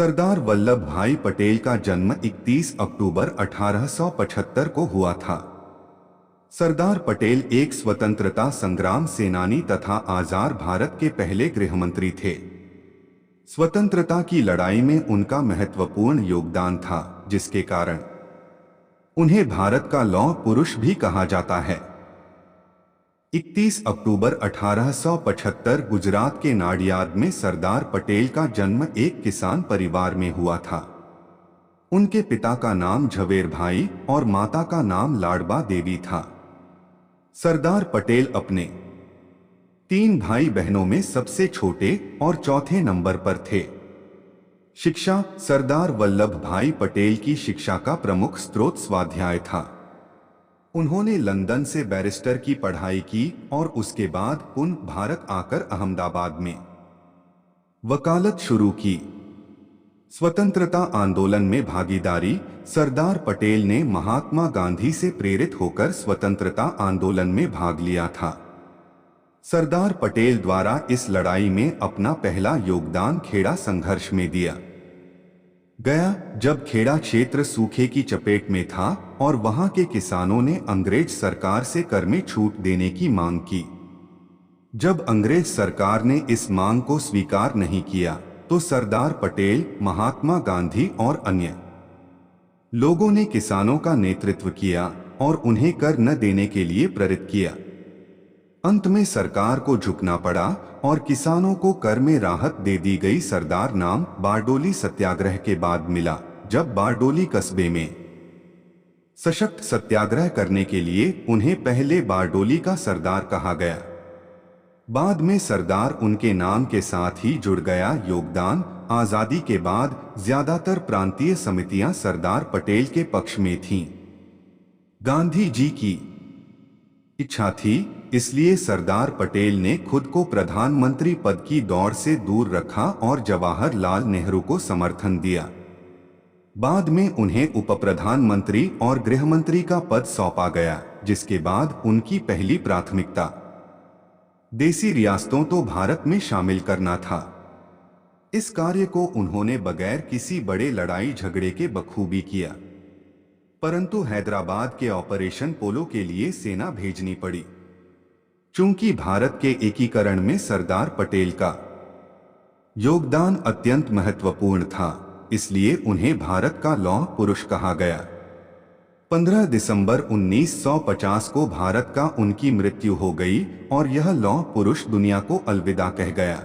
सरदार वल्लभ भाई पटेल का जन्म 31 अक्टूबर 1875 को हुआ था। सरदार पटेल एक स्वतंत्रता संग्राम सेनानी तथा आजाद भारत के पहले गृहमंत्री थे। स्वतंत्रता की लड़ाई में उनका महत्वपूर्ण योगदान था, जिसके कारण उन्हें भारत का लौह पुरुष भी कहा जाता है। 31 अक्टूबर 1875 गुजरात के नाडियाद में सरदार पटेल का जन्म एक किसान परिवार में हुआ था। उनके पिता का नाम झवेर भाई और माता का नाम लाडबा देवी था। सरदार पटेल अपने 3 भाई बहनों में सबसे छोटे और चौथे नंबर पर थे। शिक्षा। सरदार वल्लभ भाई पटेल की शिक्षा का प्रमुख स्रोत स्वाध्याय था। उन्होंने लंदन से बैरिस्टर की पढ़ाई की और उसके बाद पुनः भारत आकर अहमदाबाद में वकालत शुरू की। स्वतंत्रता आंदोलन में भागीदारी। सरदार पटेल ने महात्मा गांधी से प्रेरित होकर स्वतंत्रता आंदोलन में भाग लिया था। सरदार पटेल द्वारा इस लड़ाई में अपना पहला योगदान खेड़ा संघर्ष में दिया गया, जब खेड़ा क्षेत्र सूखे की चपेट में था और वहां के किसानों ने अंग्रेज सरकार से कर में छूट देने की मांग की। जब अंग्रेज सरकार ने इस मांग को स्वीकार नहीं किया तो सरदार पटेल, महात्मा गांधी और अन्य लोगों ने किसानों का नेतृत्व किया और उन्हें कर न देने के लिए प्रेरित किया। अंत में सरकार को झुकना पड़ा और किसानों को कर में राहत दे दी गई। सरदार नाम बारडोली सत्याग्रह के बाद मिला, जब बारडोली कस्बे में सशक्त सत्याग्रह करने के लिए उन्हें पहले बारडोली का सरदार कहा गया। बाद में सरदार उनके नाम के साथ ही जुड़ गया। योगदान। आजादी के बाद ज्यादातर प्रांतीय समितियां सरदार पटेल के पक्ष में थीं। गांधी जी की इच्छा थी, इसलिए सरदार पटेल ने खुद को प्रधानमंत्री पद की दौड़ से दूर रखा और जवाहरलाल नेहरू को समर्थन दिया। बाद में उन्हें उप प्रधानमंत्री और गृहमंत्री का पद सौंपा गया, जिसके बाद उनकी पहली प्राथमिकता देसी रियासतों तो भारत में शामिल करना था। इस कार्य को उन्होंने बगैर किसी बड़े लड़ाई झगड़े के बखूबी किया, परंतु हैदराबाद के ऑपरेशन पोलो के लिए सेना भेजनी पड़ी। चूंकि भारत के एकीकरण में सरदार पटेल का योगदान अत्यंत महत्वपूर्ण था, इसलिए उन्हें भारत का लौह पुरुष कहा गया। 15 दिसंबर 1950 को भारत का उनकी मृत्यु हो गई और यह लौह पुरुष दुनिया को अलविदा कह गया।